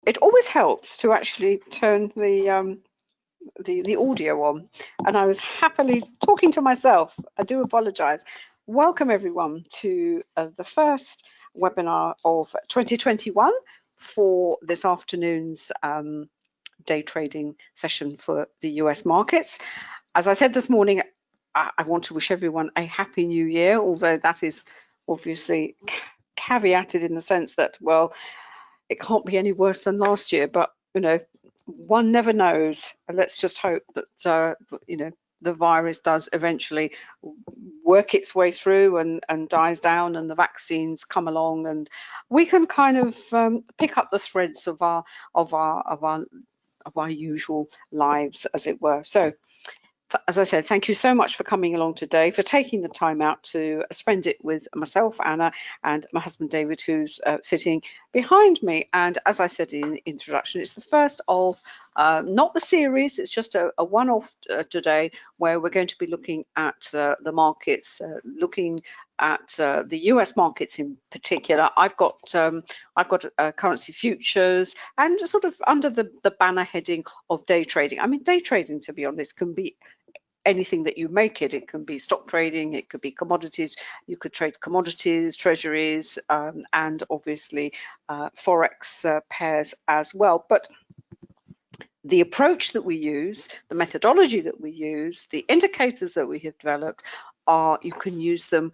it always helps to actually turn the audio on, and I was happily talking to myself. I do apologize. Welcome everyone to the first webinar of 2021 for this afternoon's day trading session for the US markets. As I said this morning, I want to wish everyone a happy new year, although that is obviously caveated in the sense that, well, it can't be any worse than last year, but you know, one never knows. And let's just hope that you know, the virus does eventually work its way through and dies down, and the vaccines come along, and we can kind of pick up the threads of our usual lives, as it were. So, as I said, thank you so much for coming along today, for taking the time out to spend it with myself, Anna, and my husband David, who's sitting behind me. And as I said in the introduction, it's the first of not the series, it's just a one-off today, where we're going to be looking at the markets, looking at the US markets in particular. I've got currency futures, and sort of under the banner heading of day trading. I mean, day trading, to be honest, can be anything that you make it. It can be stock trading, it could be commodities. You could trade commodities, treasuries, and obviously forex pairs as well. But the approach that we use, the methodology that we use, the indicators that we have developed you can use them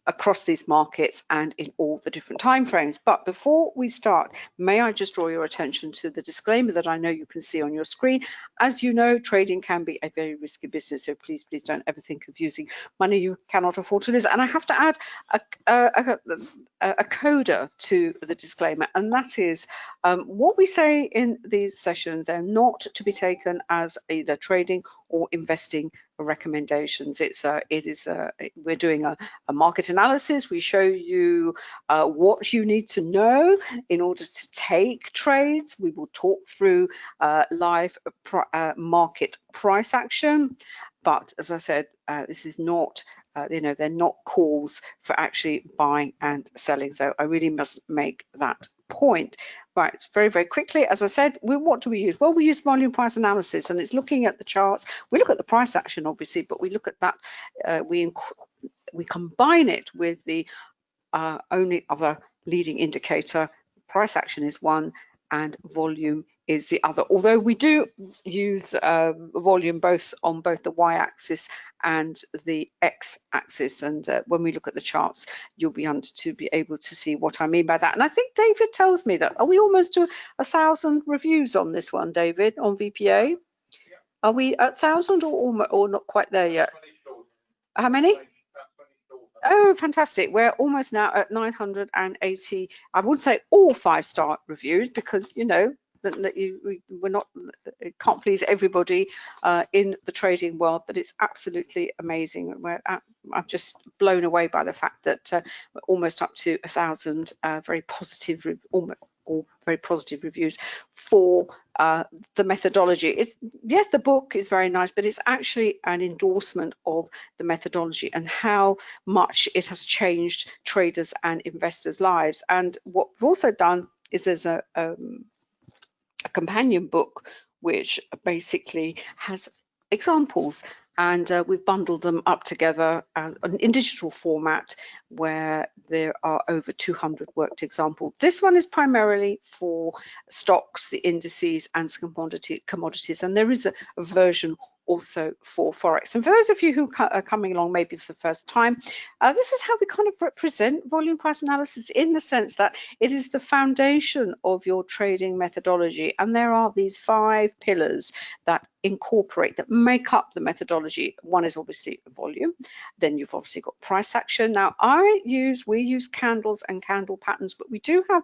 across these markets and in all the different timeframes. But before we start, may I just draw your attention to the disclaimer that I know you can see on your screen. As you know, trading can be a very risky business, so please don't ever think of using money you cannot afford to lose. And I have to add a coda to the disclaimer, and that is what we say in these sessions, they're not to be taken as either trading or investing recommendations. We're doing a market analysis. We show you what you need to know in order to take trades. We will talk through live market price action, but as I said, this is not you know, they're not calls for actually buying and selling. So I really must make that point. Right, very quickly, as I said, what do we use? Well, we use volume price analysis, and it's looking at the charts. We look at the price action, obviously, but we look at that, we combine it with the only other leading indicator. Price action is one and volume is the other, although we do use volume on both the y-axis and the x-axis, and when we look at the charts, you'll be able to see what I mean by that. And I think David tells me that, are we almost to 1,000 reviews on this one, David, on VPA? Yeah. Are we at 1,000 or not quite there yet? How many? Oh, fantastic. We're almost now at 980. I would say all 5-star reviews, because, you know, it can't please everybody in the trading world, but it's absolutely amazing. I'm just blown away by the fact that we're almost up to 1,000 very positive reviews for the methodology. Yes, the book is very nice, but it's actually an endorsement of the methodology and how much it has changed traders and investors' lives. And what we've also done is there's a companion book which basically has examples, and we've bundled them up together in digital format, where there are over 200 worked examples. This one is primarily for stocks, the indices, and some commodities, and there is a version also for Forex. And for those of you who are coming along maybe for the first time, this is how we kind of represent volume price analysis, in the sense that it is the foundation of your trading methodology. And there are these 5 pillars that make up the methodology. One is obviously volume, then you've obviously got price action. Now we use candles and candle patterns, but we do have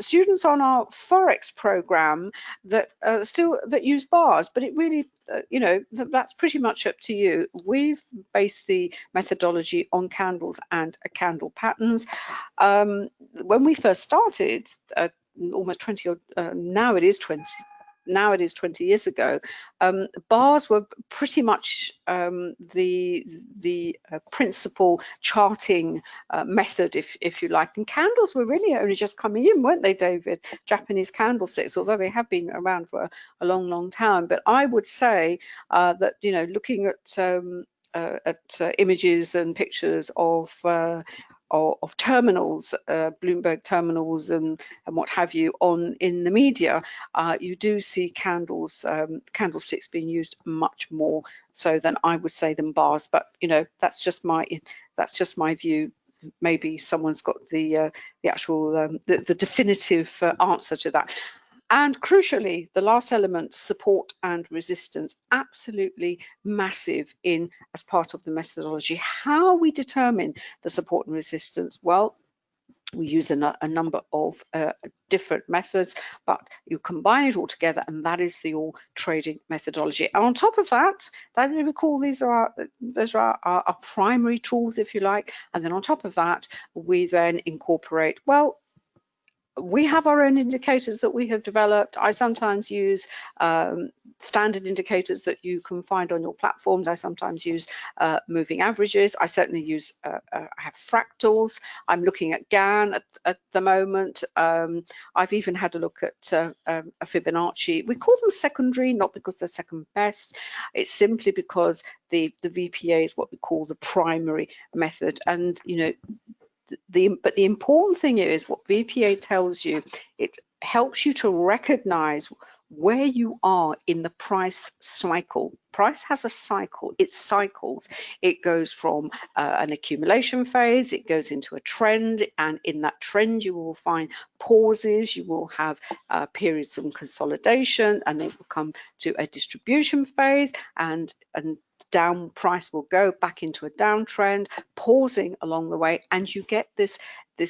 students on our Forex program that use bars, but it really you know, that's pretty much up to you. We've based the methodology on candles and candle patterns. When we first started, almost 20, now it is 20 now it is 20 years ago, bars were pretty much the principal charting method, if you like, and candles were really only just coming in, weren't they, David? Japanese candlesticks, although they have been around for a long time. But I would say that, you know, looking at images and pictures of terminals, Bloomberg terminals and what have you in the media, you do see candlesticks being used much more so than, I would say, than bars. But you know, that's just my view. Maybe someone's got the actual the definitive answer to that. And crucially, the last element, support and resistance, absolutely massive as part of the methodology. How we determine the support and resistance? Well, we use a number of different methods, but you combine it all together, and that is the all trading methodology. And on top of that, we recall those are our primary tools, if you like. And then on top of that, we then incorporate, well, we have our own indicators that we have developed. I sometimes use standard indicators that you can find on your platforms. I sometimes use moving averages. I certainly use, I have fractals. I'm looking at GAN at the moment. I've even had a look at a Fibonacci. We call them secondary, not because they're second best. It's simply because the VPA is what we call the primary method. And, you know, but the important thing is what VPA tells you. It helps you to recognize where you are in the price cycle. Price has a cycle, it cycles. It goes from an accumulation phase, it goes into a trend, and in that trend you will find pauses, you will have periods of consolidation, and then will come to a distribution phase, and down price will go back into a downtrend, pausing along the way, and you get this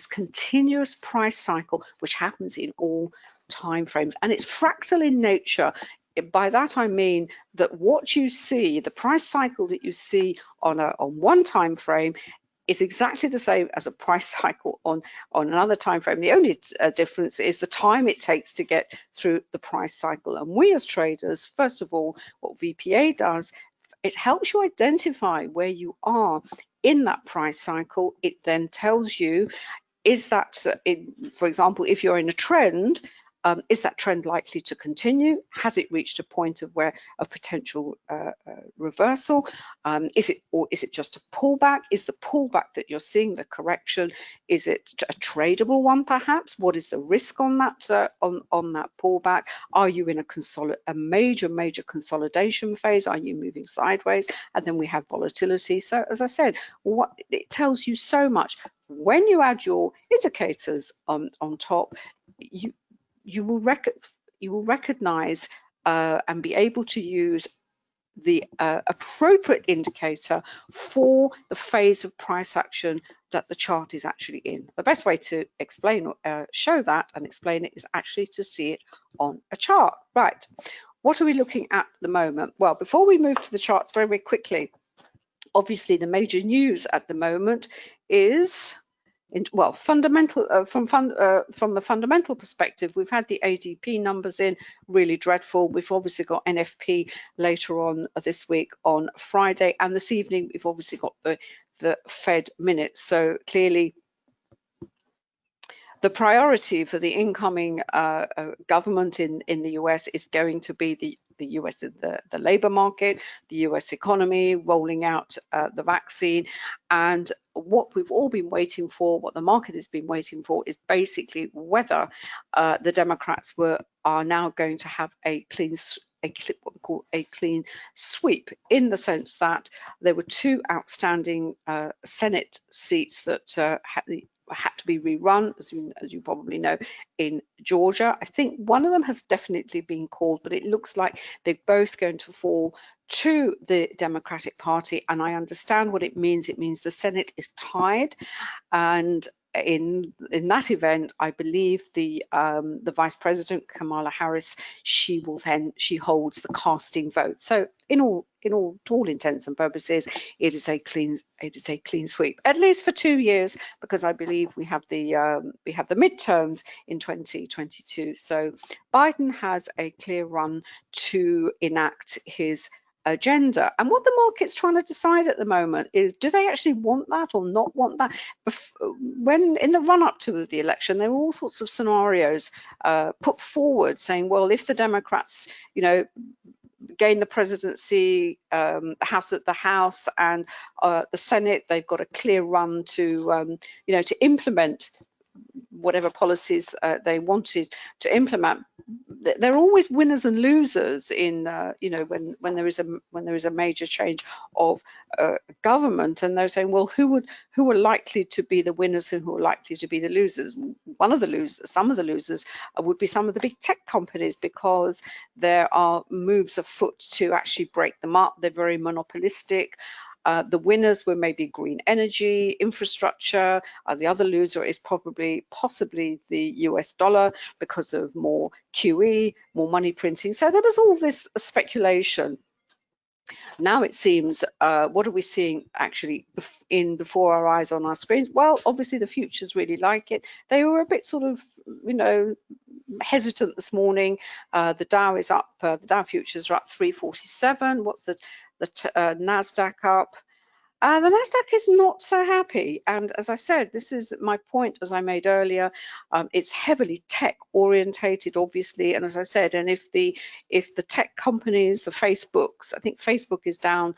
continuous price cycle, which happens in all time frames, and it's fractal in nature. By that I mean that what you see, the price cycle that you see on one time frame, is exactly the same as a price cycle on another time frame. The only difference is the time it takes to get through the price cycle. And we as traders, first of all, what VPA does, it helps you identify where you are in that price cycle. It then tells you, is that, for example, if you're in a trend, is that trend likely to continue? Has it reached a point of where a potential reversal? Is it just a pullback? Is the pullback that you're seeing the correction? Is it a tradable one, perhaps? What is the risk on that on that pullback? Are you in a major consolidation phase? Are you moving sideways? And then we have volatility. So as I said, what it tells you so much. When you add your indicators on top, you will recognize and be able to use the appropriate indicator for the phase of price action that the chart is actually in. The best way to explain, show that and explain it is actually to see it on a chart. Right, what are we looking at the moment? Well, before we move to the charts very quickly, obviously the major news at the moment is, well, fundamental from the fundamental perspective, we've had the ADP numbers in, really dreadful. We've obviously got NFP later on this week on Friday, and this evening we've obviously got the Fed minutes. So clearly the priority for the incoming government in the US is going to be the US, the labor market, the US economy, rolling out the vaccine. And what we've all been waiting for, what the market has been waiting for, is basically whether the Democrats are now going to have a clean sweep, in the sense that there were two outstanding Senate seats that had to be rerun, as you probably know, in Georgia. I think one of them has definitely been called, but it looks like they're both going to fall to the Democratic Party, and I understand what it means. It means the Senate is tied, and in that event, I believe the Vice President Kamala Harris, she holds the casting vote. So to all intents and purposes, it is a clean sweep, at least for 2 years, because I believe we have the midterms in 2022. So Biden has a clear run to enact his agenda. And what the market's trying to decide at the moment is, do they actually want that or not want that? When in the run-up to the election, there were all sorts of scenarios put forward saying, well, if the Democrats, gain the presidency, the House and the Senate, they've got a clear run to to implement whatever policies they wanted to implement. There are always winners and losers in when there is a major change of government, and they're saying, well, who are likely to be the winners and who are likely to be the losers? Some of the losers would be some of the big tech companies, because there are moves afoot to actually break them up. They're very monopolistic. The winners were maybe green energy, infrastructure. The other loser is possibly the US dollar, because of more QE, more money printing. So there was all this speculation. Now it seems, what are we seeing actually before our eyes on our screens? Well, obviously the futures really like it. They were a bit sort of, hesitant this morning. The Dow is up. The Dow futures are up 347. What's the Nasdaq up? The Nasdaq is not so happy, and as I said, this is my point as I made earlier. It's heavily tech orientated, obviously, and as I said, and if the tech companies, the Facebooks, I think Facebook is down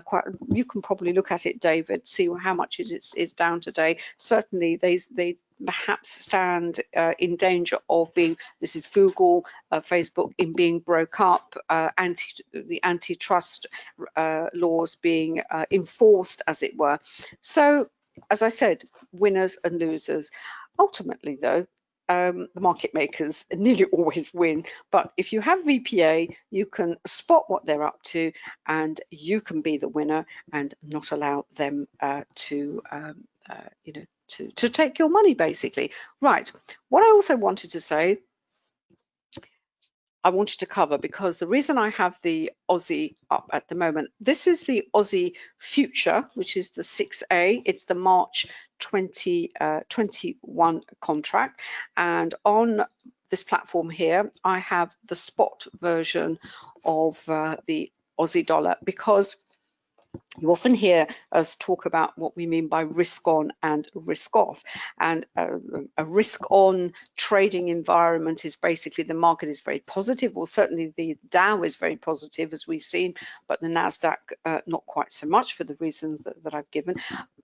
quite. You can probably look at it, David, see how much it is down today. Certainly, they perhaps stand in danger of being, this is Google, Facebook, in being broke up, the antitrust laws being enforced, as it were. So, as I said, winners and losers. Ultimately, though, the market makers nearly always win, but if you have VPA, you can spot what they're up to, and you can be the winner and not allow them to take your money, basically. Right. What I also wanted to say, I wanted to cover, because the reason I have the Aussie up at the moment, this is the Aussie future, which is the 6A. It's the March 2021 contract. And on this platform here, I have the spot version of the Aussie dollar, because you often hear us talk about what we mean by risk on and risk off. And a risk on trading environment is basically the market is very positive, or certainly the Dow is very positive, as we've seen, but the Nasdaq not quite so much, for the reasons that I've given.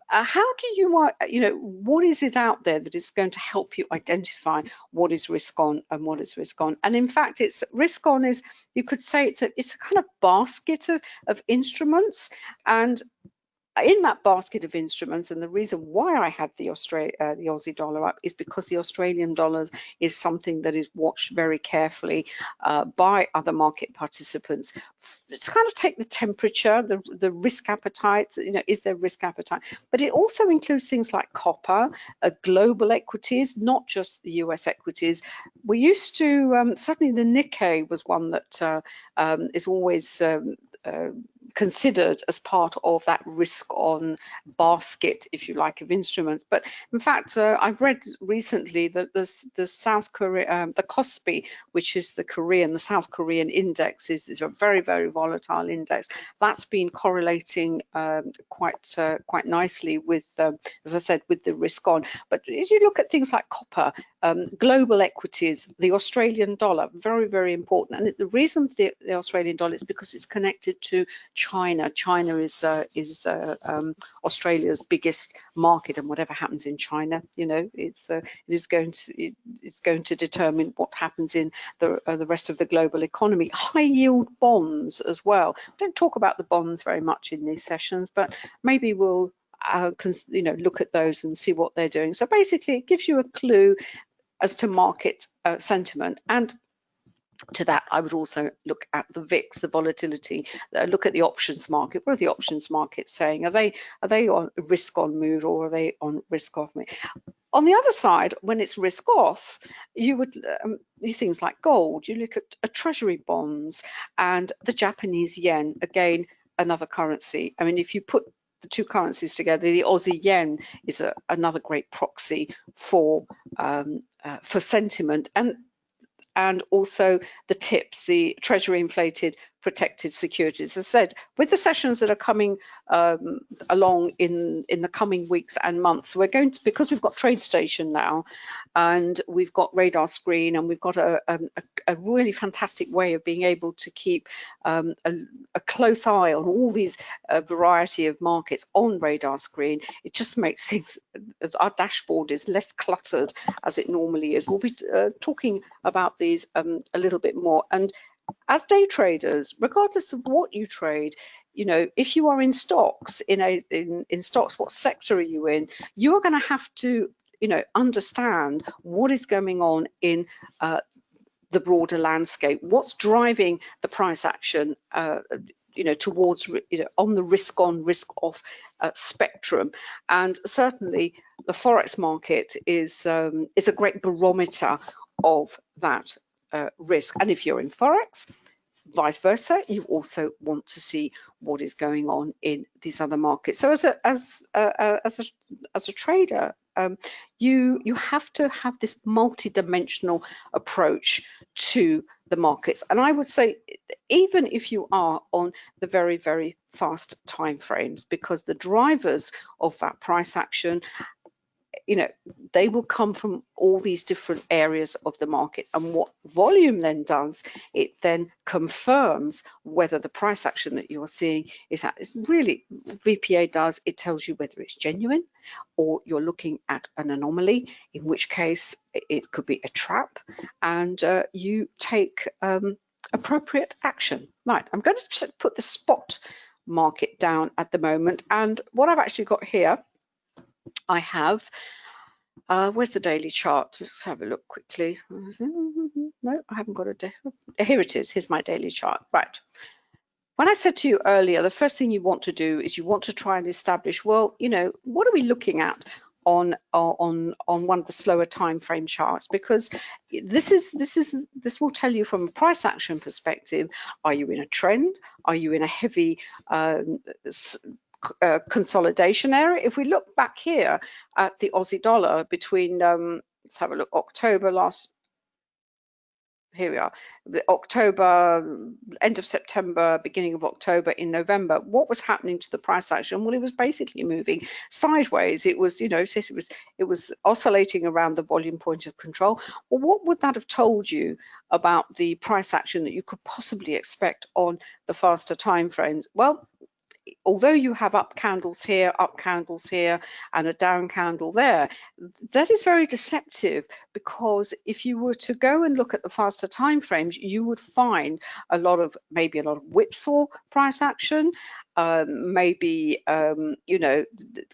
How do you, what is it out there that is going to help you identify what is risk on and what is risk on? And in fact, it's risk on is, you could say it's a kind of basket of instruments. And in that basket of instruments, and the reason why I had the Aussie dollar up is because the Australian dollar is something that is watched very carefully by other market participants. It's kind of take the temperature, the risk appetite, is there risk appetite? But it also includes things like copper, global equities, not just the US equities. We used to, certainly the Nikkei was one that is always considered as part of that risk on basket, if you like, of instruments. But in fact, I've read recently that the South Korea, the KOSPI, which is the South Korean index, is a very, very volatile index. That's been correlating quite nicely with, as I said, with the risk on. But as you look at things like copper, global equities, the Australian dollar, very, very important. And the reason the Australian dollar is because it's connected to China. China is Australia's biggest market, and whatever happens in China, it's going to determine what happens in the rest of the global economy. High yield bonds as well. Don't talk about the bonds very much in these sessions, but maybe we'll look at those and see what they're doing. So basically, it gives you a clue as to market sentiment. And To that, I would also look at the VIX, the volatility. Look at the options market. What are the options markets saying? Are they on risk on mood, or are they on risk off mood? On the other side, when it's risk off, you would things like gold. You look at treasury bonds and the Japanese yen. Again, another currency. I mean, if you put the two currencies together, the Aussie yen is another great proxy for sentiment, and also the TIPS, the Treasury Inflated Protected Securities. As I said, with the sessions that are coming along in the coming weeks and months, we're going to, because we've got TradeStation now, and we've got Radar Screen, and we've got a really fantastic way of being able to keep a close eye on all these variety of markets on Radar Screen. It just makes things, our dashboard is less cluttered as it normally is. We'll be talking about these a little bit more. And as day traders, regardless of what you trade, you know, if you are in stocks, in stocks, what sector are you in? You are going to have to, you know, understand what is going on in the broader landscape. What's driving the price action? You know, towards, you know, on the risk on, risk off spectrum. And certainly the Forex market is a great barometer of that risk. And if you're in Forex, vice versa, you also want to see what is going on in these other markets. So as a trader, you have to have this multi-dimensional approach to the markets. And I would say, even if you are on the very, very fast time frames, because the drivers of that price action, you know, they will come from all these different areas of the market. And what volume then does, it then confirms whether the price action that you're seeing is really, VPA does, it tells you whether it's genuine or you're looking at an anomaly, in which case it could be a trap, and you take appropriate action. Right, I'm going to put the spot market down at the moment. And what I've actually got here, I have, where's the daily chart? Let's have a look quickly. No, I haven't got a day. Here it is. Here's my daily chart. Right. When I said to you earlier, the first thing you want to do is you want to try and establish, well, you know, what are we looking at on one of the slower time frame charts? Because this will tell you from a price action perspective, are you in a trend? Are you in a heavy consolidation area? If we look back here at the Aussie dollar between, let's have a look, October last, here we are, October, end of September, beginning of October, in November, what was happening to the price action? Well, it was basically moving sideways. It was, you know, it was oscillating around the volume point of control. Well, what would that have told you about the price action that you could possibly expect on the faster time frames? Well, although you have up candles here, and a down candle there, that is very deceptive, because if you were to go and look at the faster time frames, you would find maybe a lot of whipsaw price action, maybe you know,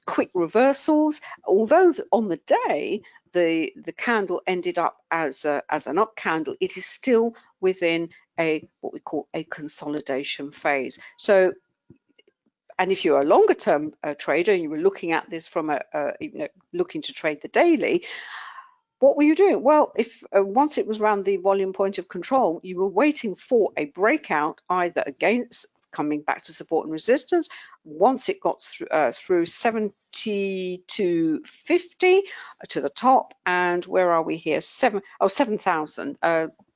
quick reversals. Although on the day the candle ended up as an up candle, it is still within what we call a consolidation phase. So, and if you're a longer term trader and you were looking at this from you know, looking to trade the daily, what were you doing? Well, if once it was around the volume point of control, you were waiting for a breakout, either against, coming back to support and resistance. Once it got through 70 to 50 to the top, and where are we here? 7,000.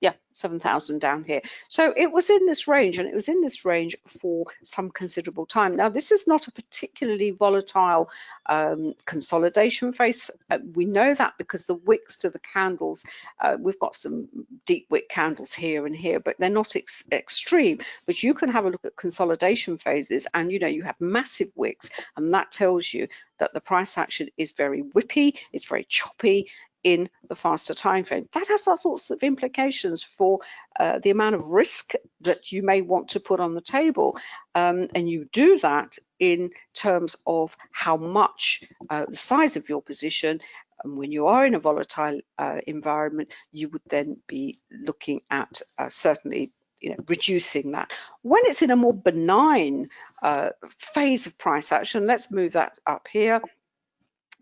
Yeah, 7,000 down here. So it was in this range, and it was in this range for some considerable time. Now, this is not a particularly volatile consolidation phase. We know that because the wicks to the candles, we've got some deep wick candles here and here, but they're not extreme. But you can have a look at consolidation phases, and you know, you have massive wicks, and that tells you that the price action is very whippy, it's very choppy in the faster time frame. That has all sorts of implications for the amount of risk that you may want to put on the table, and you do that in terms of how much the size of your position, And when you are in a volatile environment, you would then be looking at certainly reducing that. When it's in a more benign phase of price action, let's move that up here.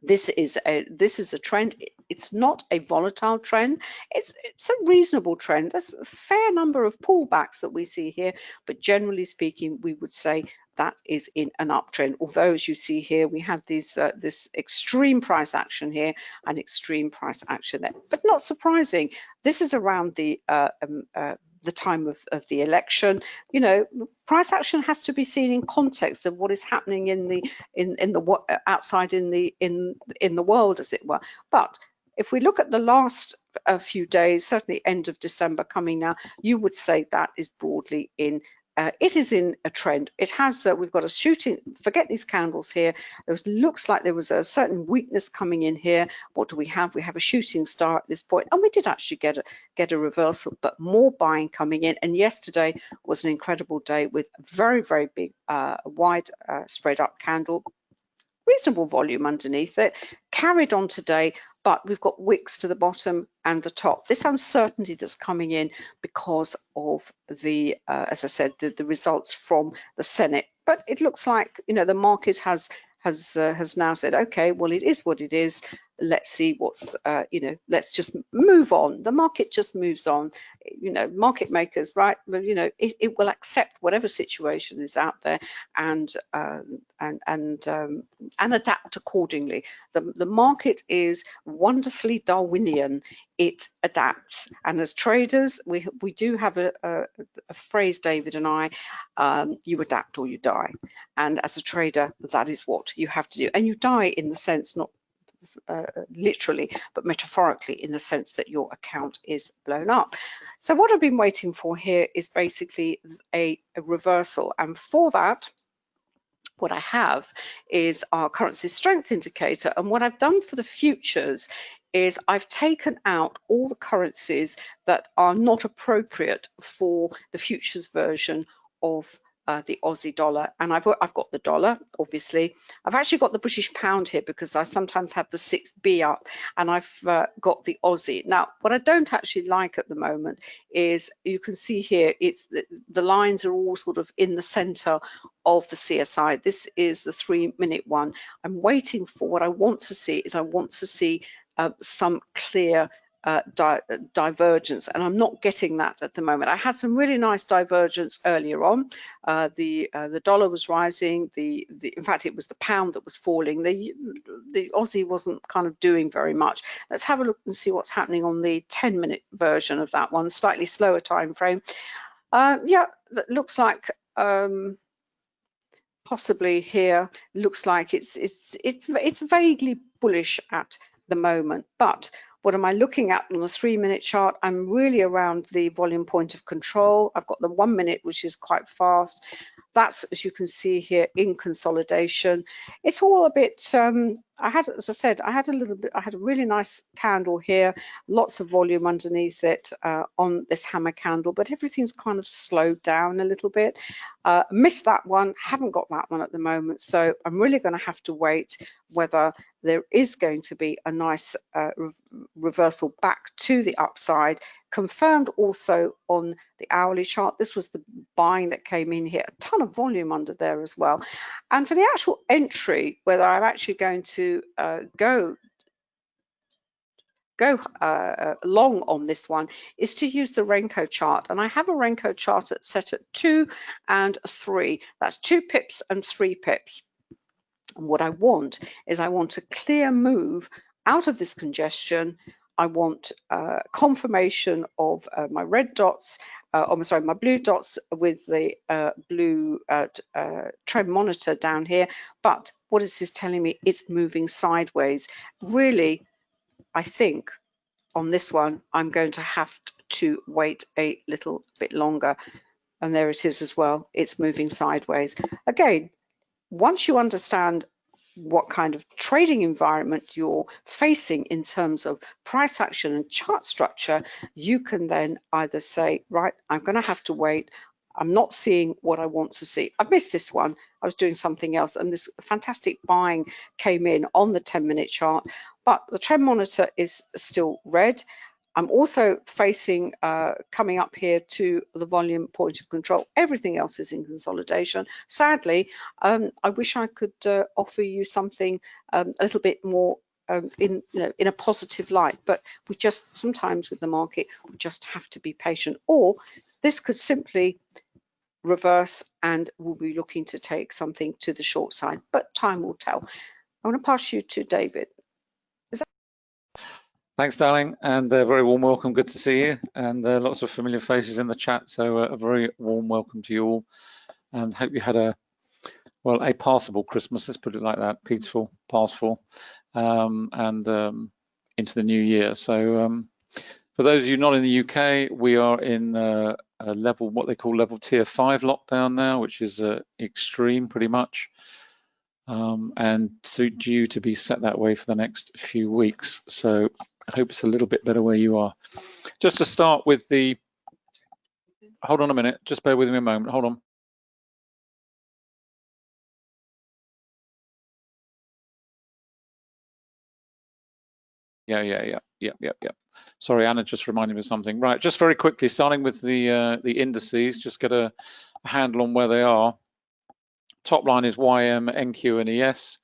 This is a trend. It's not a volatile trend. It's a reasonable trend. There's a fair number of pullbacks that we see here, but generally speaking, we would say that is in an uptrend. Although, as you see here, we had these this extreme price action here and extreme price action there. But not surprising. This is around the time of the election. Price action has to be seen in context of what is happening in the outside in the world, as it were. But if we look at the last few days, certainly end of December coming now, you would say that is broadly in. It is in a trend. It has. We've got a shooting. Forget these candles here. It looks like there was a certain weakness coming in here. What do we have? We have a shooting star at this point, and we did actually get a reversal, but more buying coming in. And yesterday was an incredible day with very, very big, wide spread up candle. Reasonable volume underneath it, carried on today, but we've got wicks to the bottom and the top. This uncertainty that's coming in because of the, as I said, the results from the Senate. But it looks like, the market has now said, okay, well, it is what it is. Let's see what's, let's just move on. The market just moves on. Market makers, right? It will accept whatever situation is out there and adapt accordingly. The market is wonderfully Darwinian. It adapts, and as traders, we do have a phrase, David and I, you adapt or you die. And as a trader, that is what you have to do. And you die in the sense, not literally, but metaphorically, in the sense that your account is blown up. So what I've been waiting for here is basically a reversal, and for that, what I have is our currency strength indicator. And what I've done for the futures is I've taken out all the currencies that are not appropriate for the futures version of the Aussie dollar, and I've got the dollar, obviously. I've actually got the British pound here because I sometimes have the 6B up, and I've got the Aussie. Now, what I don't actually like at the moment is, you can see here, it's the lines are all sort of in the center of the CSI. This is the 3-minute one. I'm waiting for, what I want to see is, I want to see some clear divergence, and I'm not getting that at the moment. I had some really nice divergence earlier on. The dollar was rising. In fact, it was the pound that was falling. The Aussie wasn't kind of doing very much. Let's have a look and see what's happening on the 10-minute version of that one, slightly slower time frame. Yeah, that looks like possibly here. Looks like it's vaguely bullish at the moment, but what am I looking at on the 3-minute chart? I'm really around the volume point of control. I've got the 1 minute, which is quite fast. That's, as you can see here, in consolidation. It's all a bit, as I said, I had a really nice candle here, lots of volume underneath it on this hammer candle, but everything's kind of slowed down a little bit. Missed that one, haven't got that one at the moment, so I'm really going to have to wait whether there is going to be a nice reversal back to the upside, confirmed also on the hourly chart. This was the buying that came in here, a ton of volume under there as well. And for the actual entry, whether I'm actually going to go long on this one, is to use the Renko chart. And I have a Renko chart set at 2 and 3. That's 2 pips and 3 pips. And what I want is, I want a clear move out of this congestion. I want confirmation of my red dots, my blue dots with the blue trend monitor down here. But what is this telling me? It's moving sideways. Really, I think on this one, I'm going to have to wait a little bit longer. And there it is as well. It's moving sideways. Again, once you understand what kind of trading environment you're facing in terms of price action and chart structure, you can then either say, right, I'm going to have to wait. I'm not seeing what I want to see. I've missed this one. I was doing something else, and this fantastic buying came in on the 10-minute chart, but the trend monitor is still red. I'm also facing, coming up here to the volume point of control. Everything else is in consolidation. Sadly, I wish I could offer you something a little bit more in a positive light, but we just sometimes with the market we just have to be patient, or this could simply reverse and we'll be looking to take something to the short side, but time will tell. I want to pass you to David. Thanks, darling, and a very warm welcome. Good to see you, and lots of familiar faces in the chat. So a very warm welcome to you all, and hope you had a passable Christmas. Let's put it like that, peaceful, passful, and into the new year. So for those of you not in the UK, we are in a level, what they call level tier 5 lockdown now, which is extreme pretty much. And so due to be set that way for the next few weeks. So I hope it's a little bit better where you are. Just to start with the, hold on a minute, just bear with me a moment, hold on. Yeah. Sorry, Anna just reminded me of something. Right, just very quickly, starting with the indices, just get a handle on where they are. Top line is YM, NQ, and ES.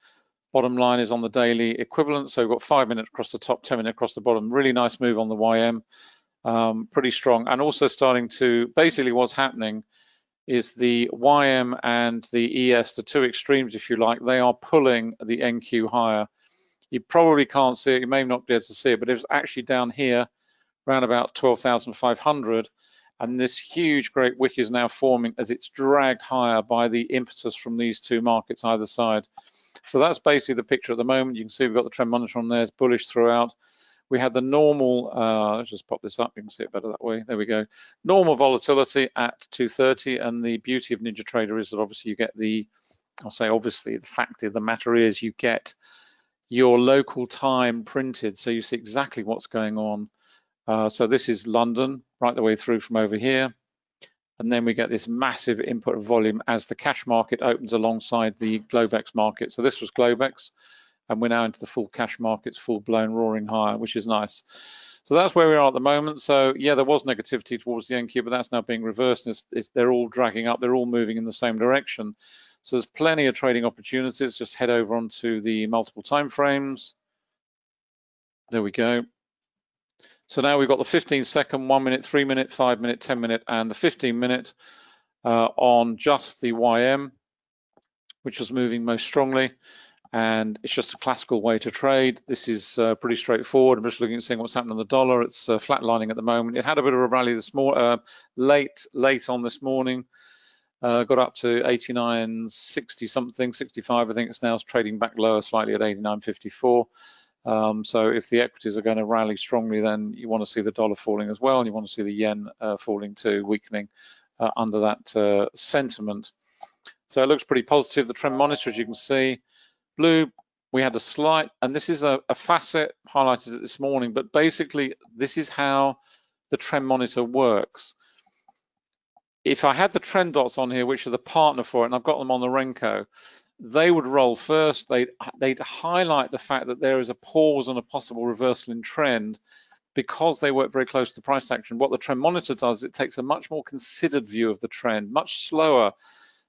Bottom line is on the daily equivalent. So we've got 5 minutes across the top, 10 minutes across the bottom. Really nice move on the YM, pretty strong. And also starting to, basically what's happening is the YM and the ES, the two extremes, if you like, they are pulling the NQ higher. You probably can't see it, you may not be able to see it, but it's actually down here, around about 12,500. And this huge great wick is now forming as it's dragged higher by the impetus from these two markets either side. So that's basically the picture at the moment. You can see we've got the trend monitor on there, it's bullish throughout. We had the normal, let's just pop this up, you can see it better that way, there we go. Normal volatility at 230, and the beauty of NinjaTrader is that obviously you get the, I'll say obviously, the fact of the matter is you get your local time printed, so you see exactly what's going on. So this is London, right the way through from over here. And then we get this massive input of volume as the cash market opens alongside the Globex market. So this was Globex, and we're now into the full cash markets, full blown roaring higher, which is nice. So that's where we are at the moment. So yeah, there was negativity towards the NQ, but that's now being reversed. They're all dragging up, they're all moving in the same direction. So there's plenty of trading opportunities. Just head over onto the multiple time frames. There we go. So now we've got the 15-second, 1 minute, 3 minute, 5 minute, 10 minute, and the 15-minute on just the YM, which was moving most strongly. And it's just a classical way to trade. This is pretty straightforward. I'm just looking at seeing what's happening on the dollar. It's flatlining at the moment. It had a bit of a rally this morning, late on this morning. Got up to 89.60 something, 65. I think it's now trading back lower slightly at 89.54. So if the equities are going to rally strongly, then you want to see the dollar falling as well, and you want to see the yen falling too, weakening under that sentiment. So it looks pretty positive. The trend monitor, as you can see, blue, we had a slight, and this is a facet highlighted this morning, but basically this is how the trend monitor works. If I had the trend dots on here, which are the partner for it, and I've got them on the Renko, they would roll first. They'd highlight the fact that there is a pause and a possible reversal in trend because they work very close to price action. What the trend monitor does, it takes a much more considered view of the trend, much slower.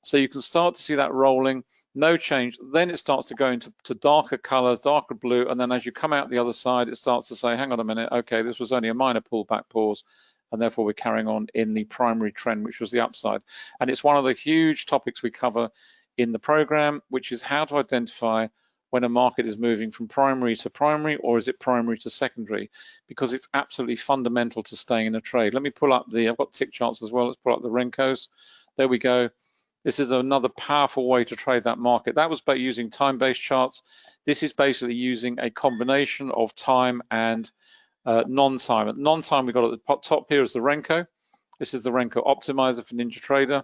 So you can start to see that rolling, no change. Then it starts to go into darker colors, darker blue. And then as you come out the other side, it starts to say, hang on a minute, okay, this was only a minor pullback pause. And therefore we're carrying on in the primary trend, which was the upside. And it's one of the huge topics we cover in the program, which is how to identify when a market is moving from primary to primary, or is it primary to secondary, because it's absolutely fundamental to staying in a trade. Let me pull up I've got tick charts as well. Let's pull up the Renkos. There we go. This is another powerful way to trade that market. That was by using time-based charts. This is basically using a combination of time and non-time. At non-time, we've got at the top here is the Renko. This is the Renko Optimizer for NinjaTrader.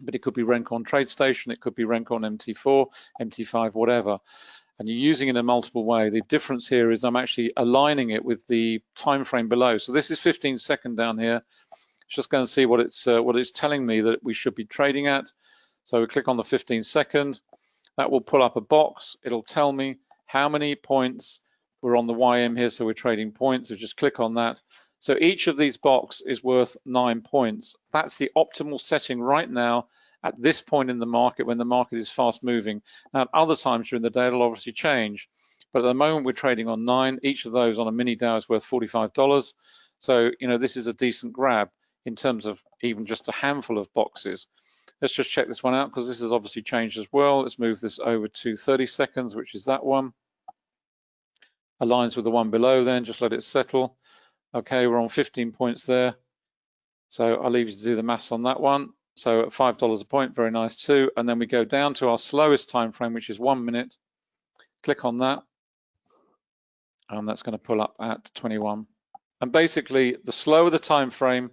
But it could be Renko on TradeStation, it could be Renko on MT4, MT5, whatever. And you're using it in a multiple way. The difference here is I'm actually aligning it with the time frame below. So this is 15-second down here. just go and see what it's telling me that we should be trading at. So we click on the 15-second. That will pull up a box. It'll tell me how many points we're on the YM here, so we're trading points. So just click on that. So each of these boxes is worth 9 points. That's the optimal setting right now at this point in the market when the market is fast moving. Now, at other times during the day, it'll obviously change. But at the moment, we're trading on 9. Each of those on a mini Dow is worth $45. So, you know, this is a decent grab in terms of even just a handful of boxes. Let's just check this one out because this has obviously changed as well. Let's move this over to 30 seconds, which is that one. Aligns with the one below then, just let it settle. Okay, we're on 15 points there. So I'll leave you to do the maths on that one. So at $5 a point, very nice too. And then we go down to our slowest time frame, which is 1 minute. Click on that. And that's going to pull up at 21. And basically, the slower the time frame,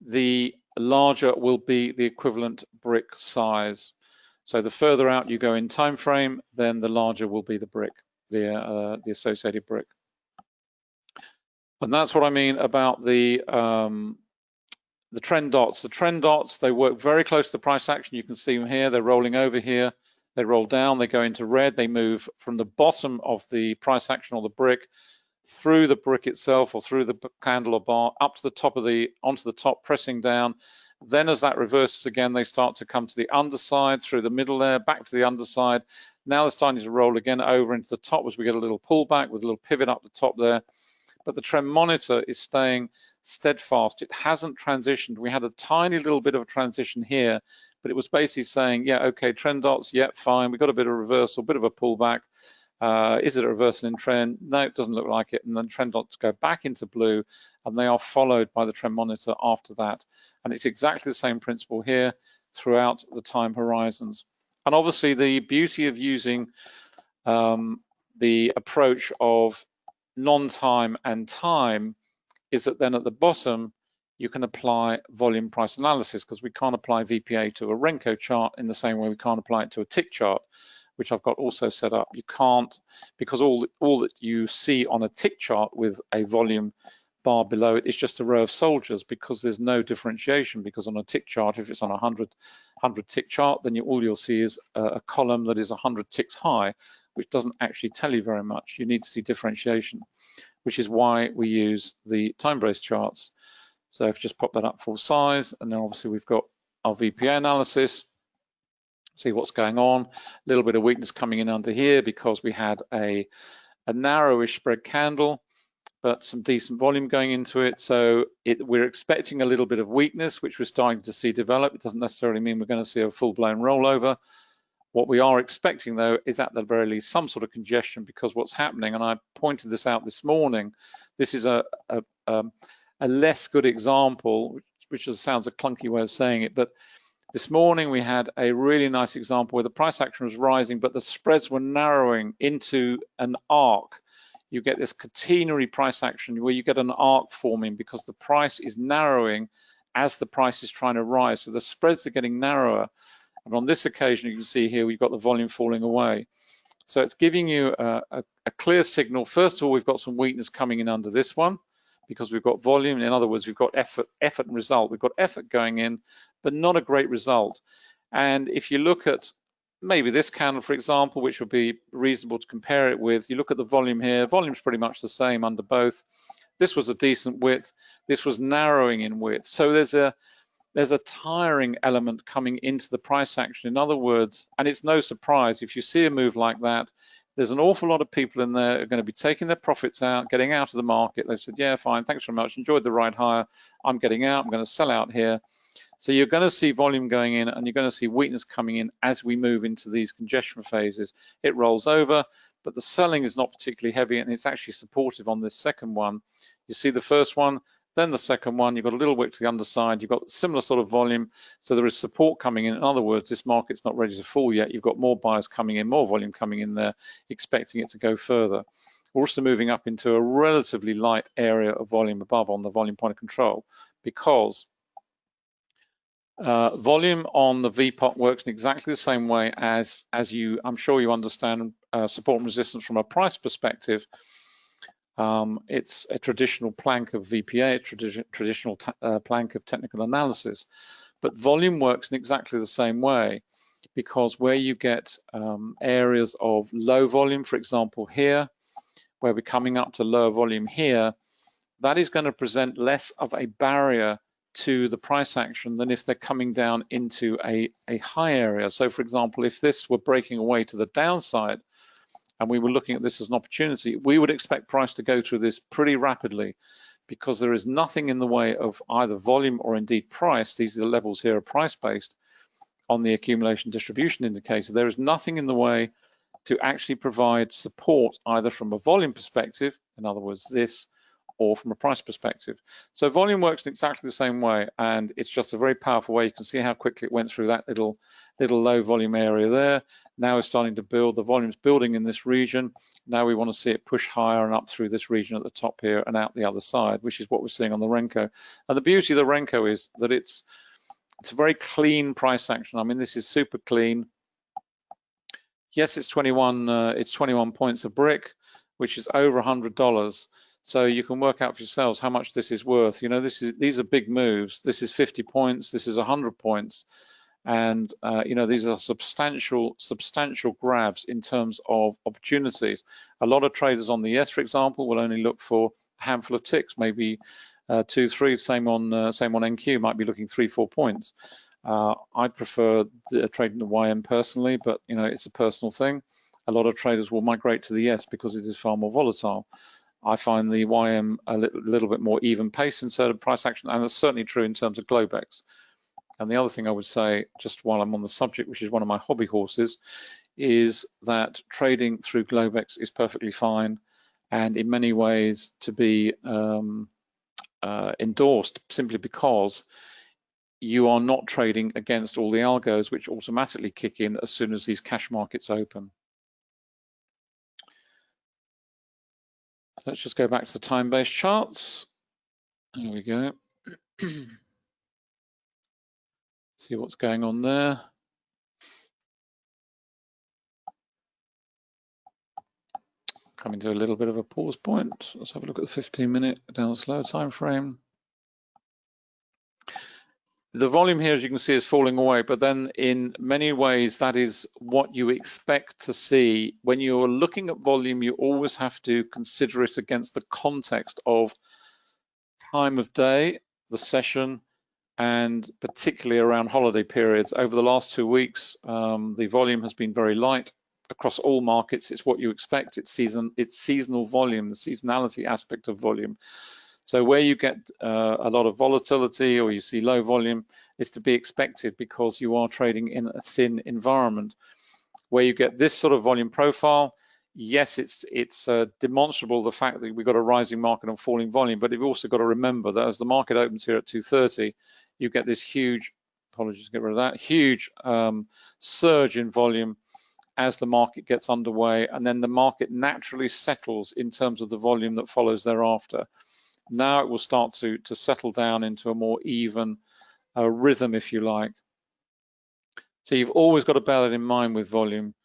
the larger will be the equivalent brick size. So the further out you go in time frame, then the larger will be the brick, the associated brick. And that's what I mean about the trend dots. The trend dots, they work very close to the price action. You can see them here. They're rolling over here. They roll down. They go into red. They move from the bottom of the price action or the brick through the brick itself or through the candle or bar up to the top of onto the top, pressing down. Then as that reverses again, they start to come to the underside, through the middle there, back to the underside. Now they're starting to roll again over into the top as we get a little pullback with a little pivot up the top there. But the trend monitor is staying steadfast. It hasn't transitioned. We had a tiny little bit of a transition here, but it was basically saying, yeah, okay, trend dots, yeah, fine. We've got a bit of reversal, a bit of a pullback. Is it a reversal in trend? No, it doesn't look like it. And then trend dots go back into blue, and they are followed by the trend monitor after that. And it's exactly the same principle here throughout the time horizons. And obviously, the beauty of using the approach of non-time and time is that then at the bottom, you can apply volume price analysis, because we can't apply VPA to a Renko chart in the same way we can't apply it to a tick chart, which I've got also set up. You can't, because all that you see on a tick chart with a volume bar below it is just a row of soldiers, because there's no differentiation. Because on a tick chart, if it's on a 100 tick chart, then all you'll see is a column that is 100 ticks high, which doesn't actually tell you very much. You need to see differentiation, which is why we use the time-based charts. So if you just pop that up full size, and then obviously we've got our VPA analysis, see what's going on. A little bit of weakness coming in under here because we had a narrowish spread candle, but some decent volume going into it. So we're expecting a little bit of weakness, which we're starting to see develop. It doesn't necessarily mean we're going to see a full-blown rollover. What we are expecting, though, is at the very least some sort of congestion, because what's happening, and I pointed this out this morning, this is a less good example, which sounds a clunky way of saying it, but this morning we had a really nice example where the price action was rising, but the spreads were narrowing into an arc. You get this catenary price action where you get an arc forming because the price is narrowing as the price is trying to rise. So the spreads are getting narrower. And on this occasion, you can see here, we've got the volume falling away. So it's giving you a clear signal. First of all, we've got some weakness coming in under this one because we've got volume. In other words, we've got effort and result. We've got effort going in, but not a great result. And if you look at maybe this candle, for example, which would be reasonable to compare it with, you look at the volume here, volume's pretty much the same under both. This was a decent width. This was narrowing in width. So there's a tiring element coming into the price action. In other words, and it's no surprise, if you see a move like that, there's an awful lot of people in there who are going to be taking their profits out, getting out of the market. They've said, yeah, fine, thanks very much, enjoyed the ride higher, I'm getting out, I'm going to sell out here. So you're going to see volume going in, and you're going to see weakness coming in as we move into these congestion phases. It rolls over, but the selling is not particularly heavy, and it's actually supportive on this second one. You see the first one, then the second one, you've got a little wick to the underside, you've got similar sort of volume, so there is support coming in. In other words, this market's not ready to fall yet. You've got more buyers coming in, more volume coming in there, expecting it to go further. We're also moving up into a relatively light area of volume above on the volume point of control, because volume on the VPOT works in exactly the same way as I'm sure you understand support and resistance from a price perspective. It's a traditional plank of VPA, a traditional plank of technical analysis. But volume works in exactly the same way, because where you get areas of low volume, for example here, where we're coming up to lower volume here, that is going to present less of a barrier to the price action than if they're coming down into a high area. So for example, if this were breaking away to the downside and we were looking at this as an opportunity, we would expect price to go through this pretty rapidly, because there is nothing in the way of either volume or indeed price. These are the levels here are price-based on the accumulation distribution indicator. There is nothing in the way to actually provide support either from a volume perspective, in other words this, or from a price perspective. So volume works in exactly the same way, and it's just a very powerful way. You can see how quickly it went through that little low volume area there. Now it's starting to build, the volume's building in this region. Now we want to see it push higher and up through this region at the top here and out the other side, which is what we're seeing on the Renko. And the beauty of the Renko is that it's a very clean price action. I mean, this is super clean. Yes, it's 21 points a brick, which is over $100. So you can work out for yourselves how much this is worth. You know, these are big moves. This is 50 points. This is 100 points, and you know, these are substantial grabs in terms of opportunities. A lot of traders on the yes, for example, will only look for a handful of ticks, maybe 2, 3. Same on NQ, might be looking 3, 4 points. I prefer trading the YM personally, but you know, it's a personal thing. A lot of traders will migrate to the yes because it is far more volatile. I find the YM a little bit more even pace in certain price action, and that's certainly true in terms of Globex. And the other thing I would say, just while I'm on the subject, which is one of my hobby horses, is that trading through Globex is perfectly fine, and in many ways to be endorsed, simply because you are not trading against all the algos which automatically kick in as soon as these cash markets open. Let's just go back to the time-based charts. There we go. See what's going on there. Coming to a little bit of a pause point. Let's have a look at the 15-minute down the slow time frame. The volume here, as you can see, is falling away, but then in many ways that is what you expect to see. When you're looking at volume, you always have to consider it against the context of time of day, the session, and particularly around holiday periods. Over the last 2 weeks, the volume has been very light across all markets. It's what you expect. It's seasonal volume, the seasonality aspect of volume. So where you get a lot of volatility or you see low volume, is to be expected because you are trading in a thin environment. Where you get this sort of volume profile, yes, it's demonstrable the fact that we've got a rising market and falling volume, but you've also got to remember that as the market opens here at 2:30, you get this huge, apologies, get rid of that, huge surge in volume as the market gets underway, and then the market naturally settles in terms of the volume that follows thereafter. Now it will start to settle down into a more even rhythm, if you like. So you've always got to bear that in mind with volume.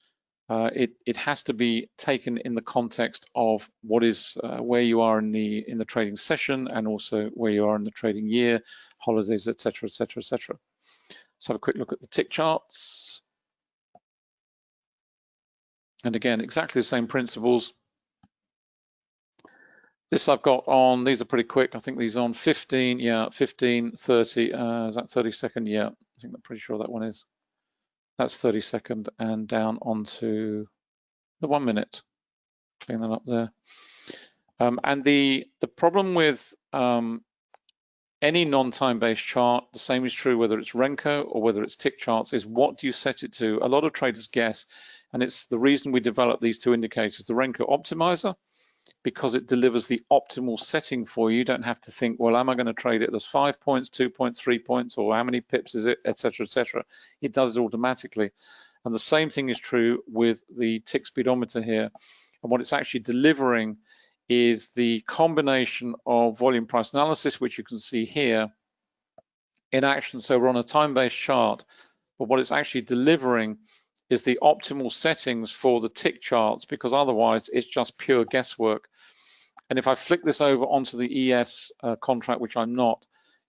It has to be taken in the context of what is where you are in the trading session, and also where you are in the trading year, holidays, etc., etc., etc. Let's have a quick look at the tick charts. And again, exactly the same principles. This I've got on, these are pretty quick. I think these are on 15, yeah, 15, 30, is that 30 second? Yeah, I think I'm pretty sure that one is. That's 30 second, and down onto the 1 minute. Clean that up there. And the problem with any non-time based chart, the same is true whether it's Renko or whether it's tick charts, is what do you set it to? A lot of traders guess, and it's the reason we developed these two indicators, the Renko Optimizer, because it delivers the optimal setting for you. You don't have to think, well, am I going to trade it as 5 points, 2 points, 3 points, or how many pips is it, etc., etc. It does it automatically. And the same thing is true with the tick speedometer here. And what it's actually delivering is the combination of volume price analysis, which you can see here in action. So we're on a time-based chart, but what it's actually delivering is the optimal settings for the tick charts, because otherwise it's just pure guesswork. And if I flick this over onto the ES contract, which I'm not,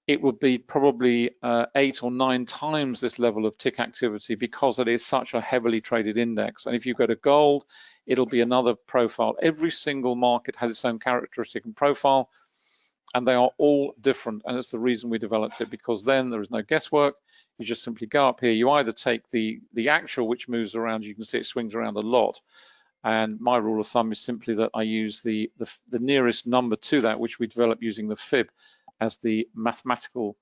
it would be probably 8 or 9 times this level of tick activity because it is such a heavily traded index. And if you go to gold, it'll be another profile. Every single market has its own characteristic and profile, and they are all different. And it's the reason we developed it, because then there is no guesswork. You just simply go up here. You either take the actual, which moves around. You can see it swings around a lot. And my rule of thumb is simply that I use the nearest number to that, which we developed using the fib as the mathematical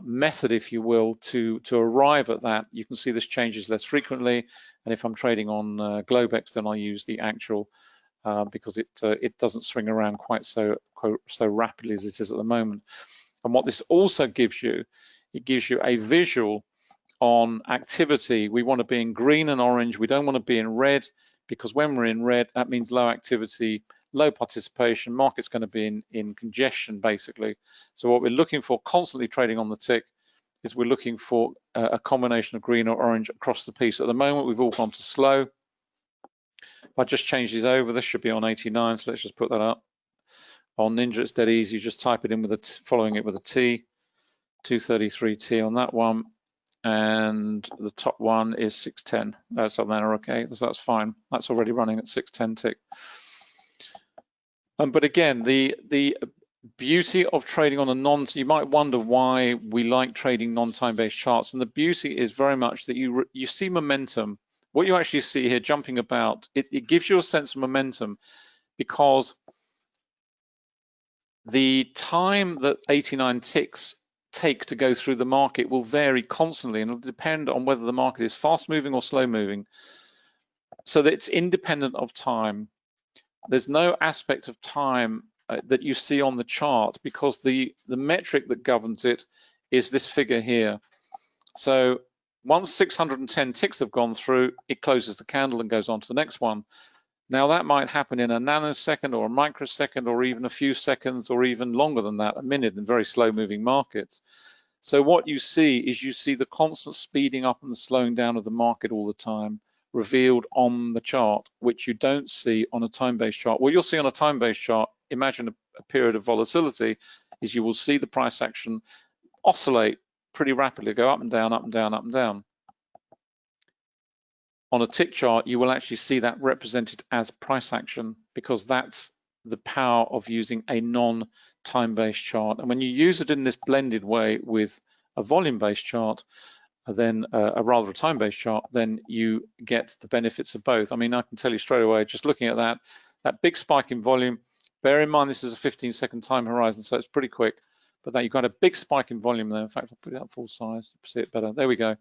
method, if you will, to arrive at that. You can see this changes less frequently. And if I'm trading on Globex, then I use the actual because it doesn't swing around quite so rapidly as it is at the moment. And what this also gives you, it gives you a visual on activity. We want to be in green and orange. We don't want to be in red, because when we're in red, that means low activity, low participation. Market's going to be in congestion, basically. So what we're looking for, constantly trading on the tick, is we're looking for a combination of green or orange across the piece. At the moment, we've all gone to slow. If I just change these over, this should be on 89, so let's just put that up. On Ninja, it's dead easy. You just type it in with following it with a T, 233T on that one. And the top one is 610. That's on there, okay, so that's fine. That's already running at 610 tick. But again, the beauty of trading on a you might wonder why we like trading non-time-based charts, and the beauty is very much that you see momentum. What you actually see here jumping about, it gives you a sense of momentum, because the time that 89 ticks take to go through the market will vary constantly, and it'll depend on whether the market is fast moving or slow moving, so that it's independent of time. There's no aspect of time that you see on the chart, because the metric that governs it is this figure here. So once 610 ticks have gone through, it closes the candle and goes on to the next one. Now that might happen in a nanosecond or a microsecond, or even a few seconds, or even longer than that, a minute, in very slow moving markets. So what you see is the constant speeding up and the slowing down of the market all the time, revealed on the chart, which you don't see on a time-based chart. What you'll see on a time-based chart, imagine a period of volatility, is you will see the price action oscillate pretty rapidly, go up and down, up and down, up and down. On a tick chart, you will actually see that represented as price action, because that's the power of using a non-time-based chart. And when you use it in this blended way with a volume-based chart, then a rather time-based chart, then you get the benefits of both. I mean, I can tell you straight away, just looking at that big spike in volume, bear in mind this is a 15-second time horizon, so it's pretty quick, but that you've got a big spike in volume there. In fact, I'll put it up full size to see it better. There we go.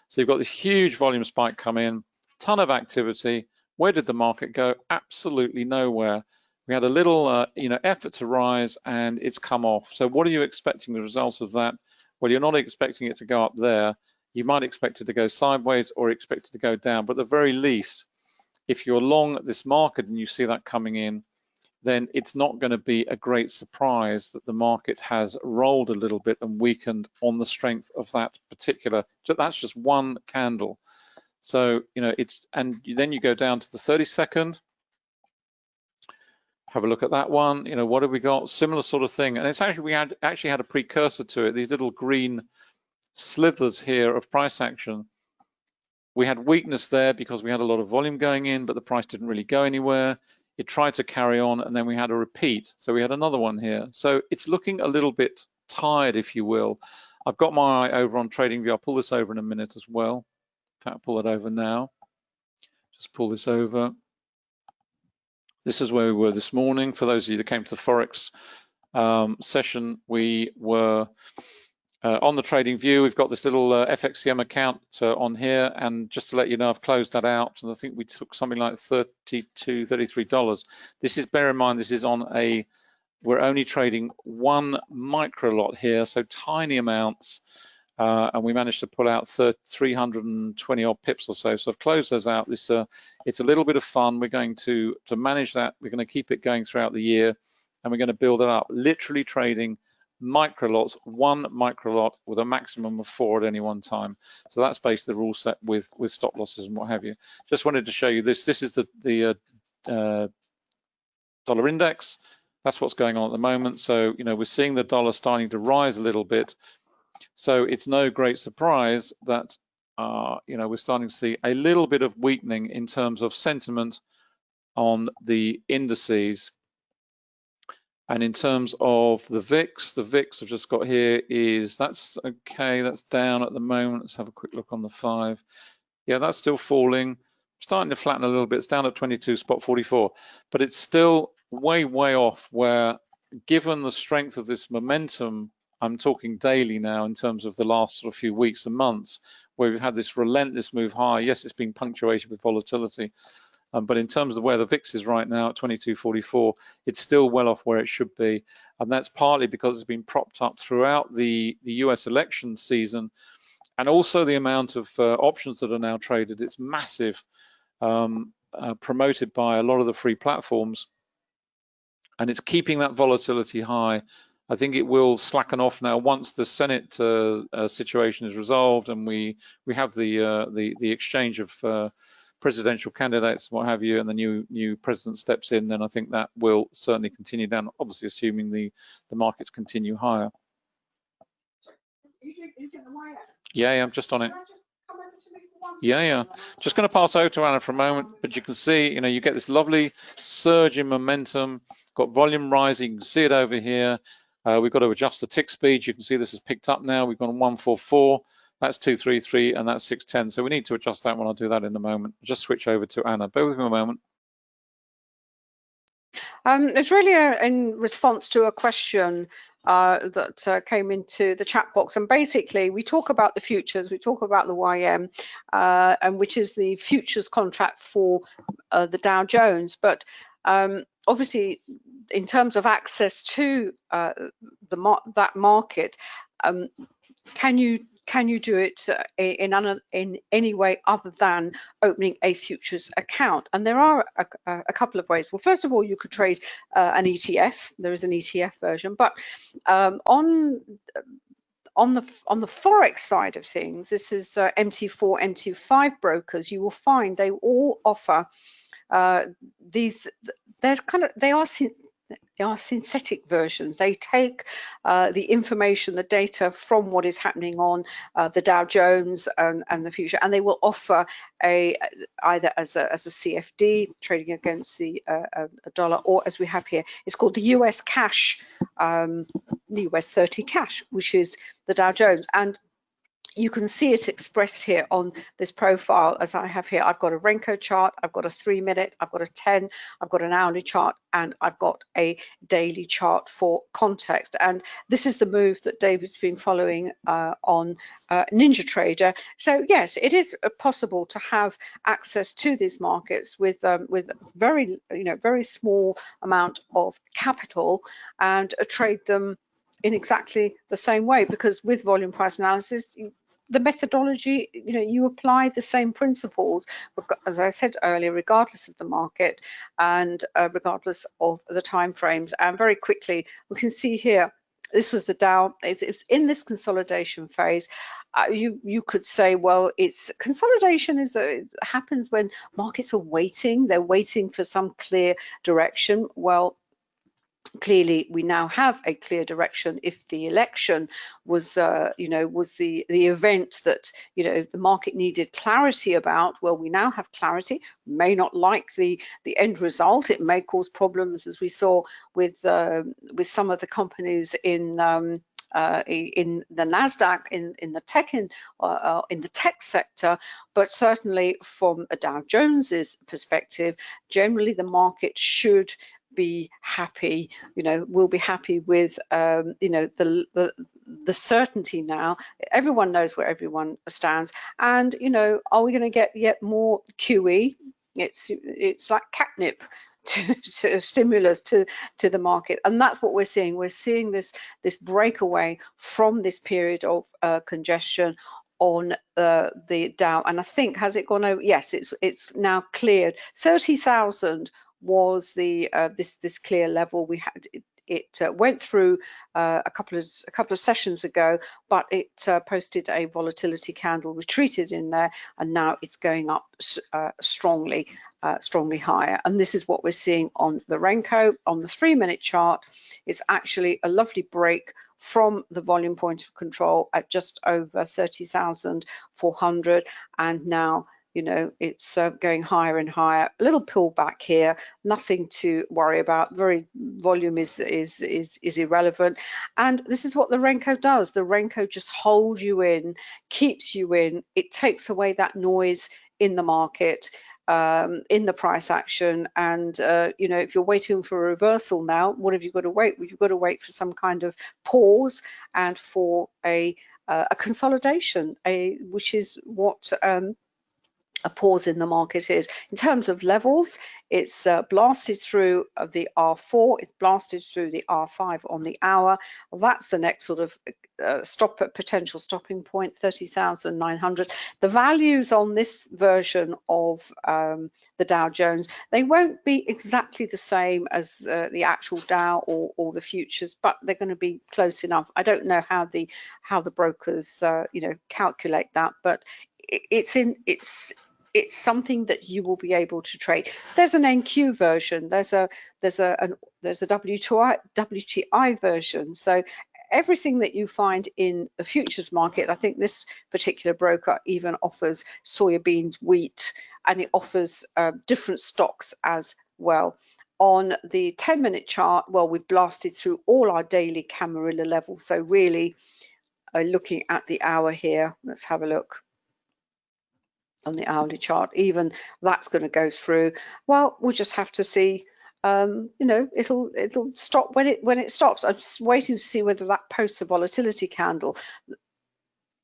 So you've got this huge volume spike come in, ton of activity. Where did the market go? Absolutely nowhere. We had a little effort to rise, and it's come off. So what are you expecting the result of that? Well, you're not expecting it to go up there. You might expect it to go sideways, or expect it to go down. But at the very least, if you're long this market and you see that coming in, then it's not going to be a great surprise that the market has rolled a little bit and weakened on the strength of that particular. That's just one candle. So, and then you go down to the 30-second. Have a look at that one. What have we got? Similar sort of thing. And it's actually, we actually had a precursor to it. These little green slithers here of price action. We had weakness there because we had a lot of volume going in, but the price didn't really go anywhere. It tried to carry on, and then we had a repeat. So we had another one here. So it's looking a little bit tired, if you will. I've got my eye over on TradingView. I'll pull this over in a minute as well. In fact, I'll pull it over now. Just pull this over. This is where we were this morning. For those of you that came to the Forex session, we were on the TradingView. We've got this little FXCM account on here, and just to let you know, I've closed that out, and I think we took something like $32, $33. This is, bear in mind, this is on we're only trading one micro lot here, so tiny amounts, and we managed to pull out 320 odd pips or so. So I've closed those out. It's a little bit of fun. We're going to manage that. We're going to keep it going throughout the year, and we're going to build it up, literally trading micro lots, one micro lot with a maximum of 4 at any one time. So that's basically the rule set with stop losses and what have you. Just wanted to show you this. This is the dollar index. That's what's going on at the moment. So, you know, we're seeing the dollar starting to rise a little bit. So it's no great surprise that, you know, we're starting to see a little bit of weakening in terms of sentiment on the indices. And in terms of the VIX I've just got here that's okay, that's down at the moment. Let's have a quick look on the 5. Yeah, that's still falling, starting to flatten a little bit. It's down at 22.44, but it's still way off where, given the strength of this momentum, I'm talking daily now in terms of the last sort of few weeks and months, where we've had this relentless move high. Yes, it's been punctuated with volatility, but in terms of where the VIX is right now at 22.44, it's still well off where it should be. And that's partly because it's been propped up throughout the US election season, and also the amount of options that are now traded. It's massive, promoted by a lot of the free platforms, and it's keeping that volatility high. I think it will slacken off now once the Senate situation is resolved, and we have the exchange of presidential candidates, what have you, and the new president steps in. Then I think that will certainly continue down, obviously assuming the markets continue higher. Yeah, I'm just on it. Yeah. Just going to pass over to Anna for a moment, but you can see, you know, you get this lovely surge in momentum, got volume rising. You can see it over here. We've got to adjust the tick speed. You can see this has picked up now. We've gone 144. That's 233, and that's 610. So we need to adjust that one. I'll do that in a moment. I'll just switch over to Anna. Bear with me a moment. It's really in response to a question that came into the chat box, and basically we talk about the futures, we talk about the YM, and which is the futures contract for the Dow Jones, but obviously in terms of access to that market, can you do it in any way other than opening a futures account? And there are a couple of ways. Well, first of all, you could trade an ETF. There is an ETF version, but on the Forex side of things, this is MT4, MT5 brokers. You will find they all offer these. They are synthetic versions. They take the information, the data from what is happening on the Dow Jones and the future, and they will offer either as a CFD, trading against the dollar, or as we have here, it's called the US cash, the US 30 cash, which is the Dow Jones. And you can see it expressed here on this profile as I have here. I've got a Renko chart, I've got a 3-minute, I've got a 10, I've got an hourly chart, and I've got a daily chart for context. And this is the move that David's been following on NinjaTrader. So yes, it is possible to have access to these markets with very small amount of capital and trade them in exactly the same way, because with volume price analysis, the methodology, you apply the same principles, as I said earlier, regardless of the market and regardless of the time frames. And very quickly, we can see here, this was the Dow. It's in this consolidation phase. You could say, well, it's consolidation happens when markets are waiting. They're waiting for some clear direction. Well, clearly we now have a clear direction. If the election was was the event that the market needed clarity about, well, we now have clarity. May not like the end result. It may cause problems, as we saw with some of the companies in the Nasdaq, in the tech sector, but certainly from a Dow Jones's perspective, generally the market should be happy, we'll be happy with the certainty now. Everyone knows where everyone stands, and are we going to get yet more QE? It's like catnip to stimulus to the market, and that's what we're seeing. We're seeing this breakaway from this period of congestion on the Dow, and I think, has it gone over? Yes, it's now cleared 30,000 was the this clear level. We had it went through a couple of sessions ago, but it posted a volatility candle, retreated in there, and now it's going up strongly higher. And this is what we're seeing on the Renko. On the 3-minute chart, it's actually a lovely break from the volume point of control at just over 30,400, and now, you know, it's going higher and higher. A little pullback here, nothing to worry about. Volume is irrelevant, and this is what the Renko does. The Renko just holds you in, keeps you in. It takes away that noise in the market, in the price action. And you know, if you're waiting for a reversal now, what have you got to wait? Well, you've got to wait for some kind of pause and for a consolidation, which is what a pause in the market is. In terms of levels, it's blasted through the R4, it's blasted through the R5 on the hour. That's the next sort of potential stopping point, 30,900. The values on this version of the Dow Jones, they won't be exactly the same as the actual Dow or the futures, but they're going to be close enough. I don't know how the brokers you know, calculate that, but it's something that you will be able to trade. There's an NQ version. There's a WTI version. So everything that you find in the futures market, I think this particular broker even offers soybeans, wheat, and it offers different stocks as well. On the 10-minute chart, well, we've blasted through all our daily Camarilla levels. So really, looking at the hour here, let's have a look. On the hourly chart, even that's going to go through. Well, we'll just have to see. You know, it'll stop when it stops. I'm just waiting to see whether that posts a volatility candle.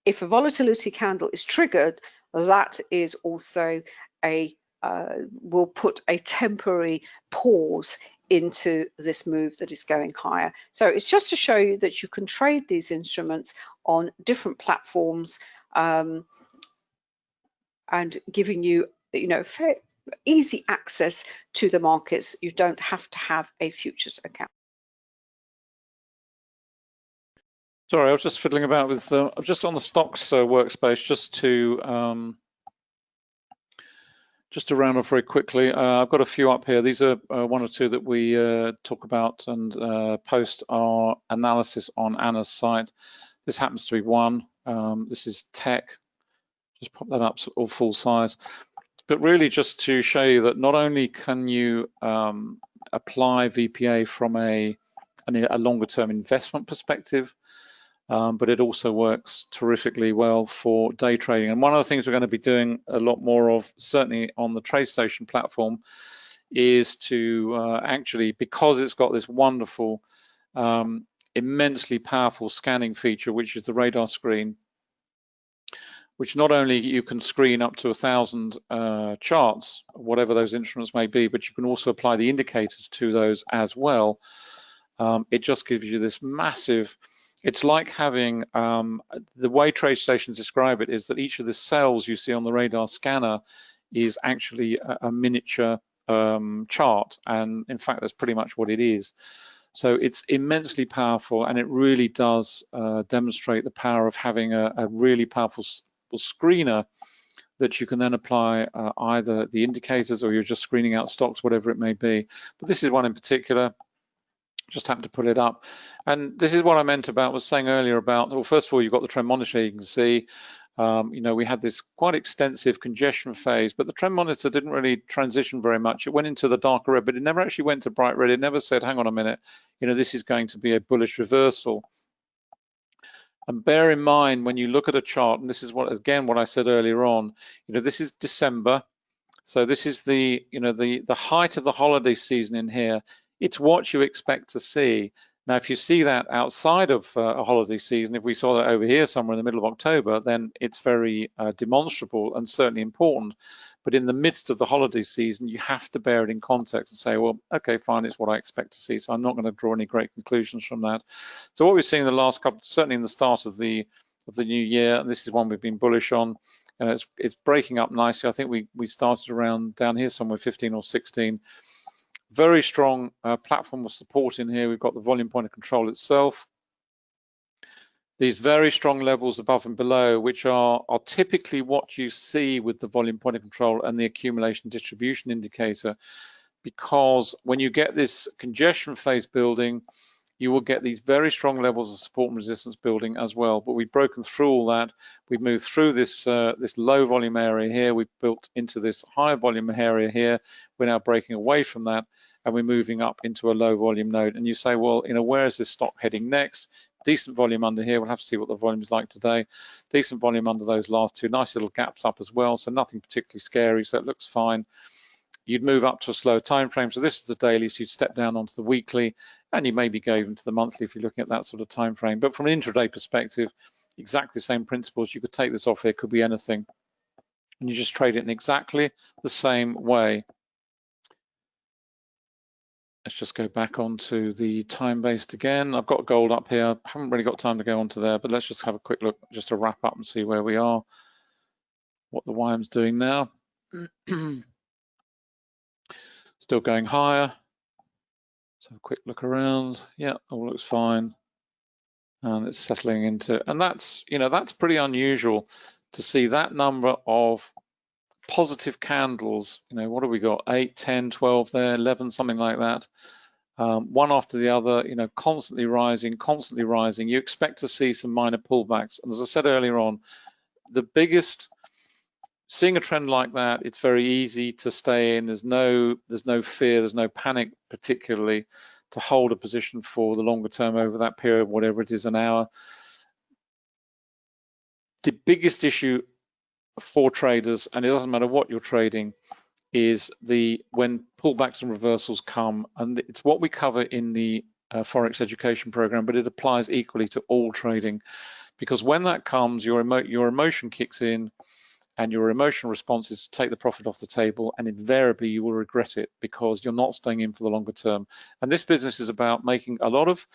If a volatility candle is triggered, that is also will put a temporary pause into this move that is going higher. So it's just to show you that you can trade these instruments on different platforms, and giving you, you know, easy access to the markets. You don't have to have a futures account. Sorry, I was just fiddling about with just on the stocks workspace, just to round off very quickly. I've got a few up here. These are one or two that we talk about and post our analysis on Anna's site. This happens to be one. This is tech. Just pop that up all full size. But really just to show you that not only can you apply VPA from a longer term investment perspective, but it also works terrifically well for day trading. And one of the things we're going to be doing a lot more of, certainly on the TradeStation platform, is to actually, because it's got this wonderful, immensely powerful scanning feature, which is the radar screen, which not only you can screen up to 1,000 charts, whatever those instruments may be, but you can also apply the indicators to those as well. It just gives you this massive, it's like having, the way TradeStation describe it is that each of the cells you see on the radar scanner is actually a miniature chart. And in fact, that's pretty much what it is. So it's immensely powerful, and it really does demonstrate the power of having a really powerful screener that you can then apply either the indicators or you're just screening out stocks, whatever it may be. But this is one in particular. Just happened to pull it up. And this is what I meant about, was saying earlier about, well, first of all, you've got the trend monitor. You can see, you know, we had this quite extensive congestion phase, but the trend monitor didn't really transition very much. It went into the darker red, but it never actually went to bright red. It never said, hang on a minute, you know, this is going to be a bullish reversal. And bear in mind, when you look at a chart, and this is what, again, what I said earlier on, you know, this is December. So this is the, you know, the height of the holiday season in here. It's what you expect to see. Now, if you see that outside of a holiday season, if we saw that over here somewhere in the middle of October, then it's very demonstrable and certainly important. But in the midst of the holiday season, you have to bear it in context and say, well, okay, fine, it's what I expect to see. So I'm not going to draw any great conclusions from that. So what we've seen in the last couple, certainly in the start of the new year, and this is one we've been bullish on, it's breaking up nicely. I think we started around down here somewhere 15 or 16. Very strong platform of support in here. We've got the volume point of control itself. These very strong levels above and below, which are typically what you see with the volume point of control and the accumulation distribution indicator, because when you get this congestion phase building, you will get these very strong levels of support and resistance building as well. But we've broken through all that. We've moved through this this low volume area here. We've built into this higher volume area here. We're now breaking away from that, and we're moving up into a low volume node. And you say, well, you know, where is this stock heading next? Decent volume under here. We'll have to see what the volume is like today. Decent volume under those last two. Nice little gaps up as well. So nothing particularly scary. So it looks fine. You'd move up to a slower time frame. So this is the daily, so you'd step down onto the weekly, and you maybe go even to the monthly if you're looking at that sort of time frame. But from an intraday perspective, exactly the same principles. You could take this off here, could be anything, and you just trade it in exactly the same way. Let's just go back onto the time-based again. I've got gold up here. I haven't really got time to go onto there, but let's just have a quick look just to wrap up and see where we are, what the YM's doing now. Still going higher. Let's have a quick look around. Yeah, all looks fine. And it's settling into, and that's, you know, that's pretty unusual to see that number of positive candles. You know, what have we got? 8, 10, 12 there, 11, something like that. One after the other, you know, constantly rising, constantly rising. You expect to see some minor pullbacks. And as I said earlier on, the biggest, seeing a trend like that, it's very easy to stay in. There's no fear, there's no panic particularly to hold a position for the longer term over that period, whatever it is, an hour. The biggest issue for traders, and it doesn't matter what you're trading, is when pullbacks and reversals come, and it's what we cover in the Forex education program, but it applies equally to all trading, because when that comes, your emotion kicks in, and your emotional response is to take the profit off the table, and invariably you will regret it because you're not staying in for the longer term. And this business is about making a lot of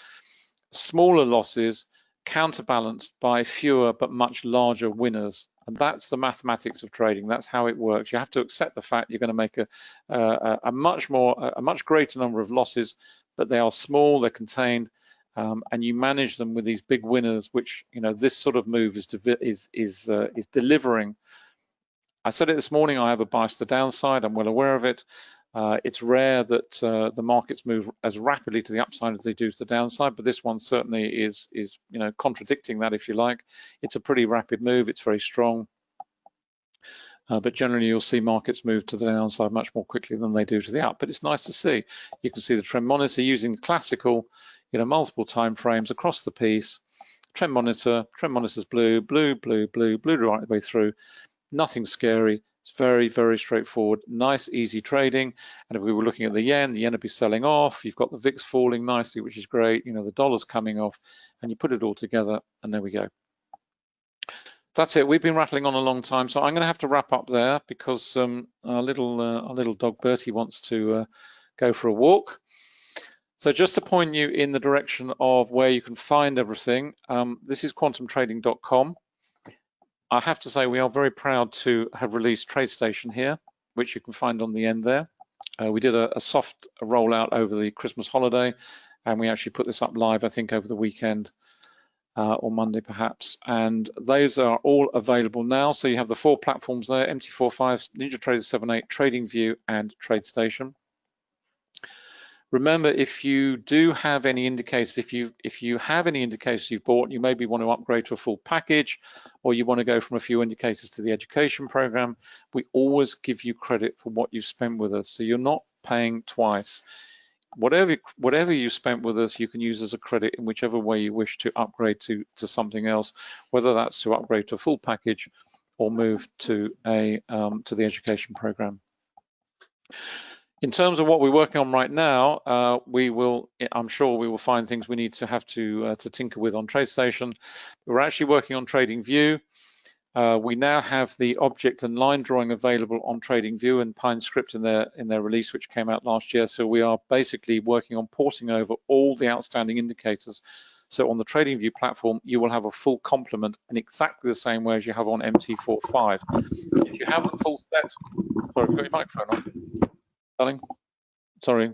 smaller losses counterbalanced by fewer but much larger winners. And that's the mathematics of trading. That's how it works. You have to accept the fact you're going to make a much greater number of losses, but they are small, they're contained, and you manage them with these big winners, which, you know, this sort of move is delivering. I said it this morning, I have a bias to the downside. I'm well aware of it. It's rare that the markets move as rapidly to the upside as they do to the downside, but this one certainly is you know, contradicting that, if you like. It's a pretty rapid move. It's very strong. But generally you'll see markets move to the downside much more quickly than they do to the up. But it's nice to see. You can see the trend monitor using classical, you know, multiple time frames across the piece. Trend monitor's blue, blue, blue, blue, blue right the way through. Nothing scary. It's very, very straightforward. Nice, easy trading. And if we were looking at the yen would be selling off. You've got the VIX falling nicely, which is great. You know, the dollar's coming off, and you put it all together, and there we go. That's it. We've been rattling on a long time, so I'm going to have to wrap up there because our little dog Bertie wants to go for a walk. So just to point you in the direction of where you can find everything, this is quantumtrading.com. I have to say we are very proud to have released TradeStation here, which you can find on the end there. We did a soft rollout over the Christmas holiday, and we actually put this up live, I think, over the weekend or Monday perhaps. And those are all available now. So you have the 4 platforms there: MT45, NinjaTrader 7.8, TradingView, and TradeStation. Remember, if you do have any indicators, if you have any indicators you've bought, you maybe want to upgrade to a full package, or you want to go from a few indicators to the education program, we always give you credit for what you've spent with us. So you're not paying twice. Whatever you spent with us, you can use as a credit in whichever way you wish to upgrade to something else, whether that's to upgrade to a full package or move to the education program. In terms of what we're working on right now, I'm sure we will find things we need to have to tinker with on TradeStation. We're actually working on TradingView. We now have the object and line drawing available on TradingView and PineScript in their release, which came out last year. So we are basically working on porting over all the outstanding indicators. So on the TradingView platform, you will have a full complement in exactly the same way as you have on MT45. If you have a full set, sorry, have you got your microphone on? Darling, sorry.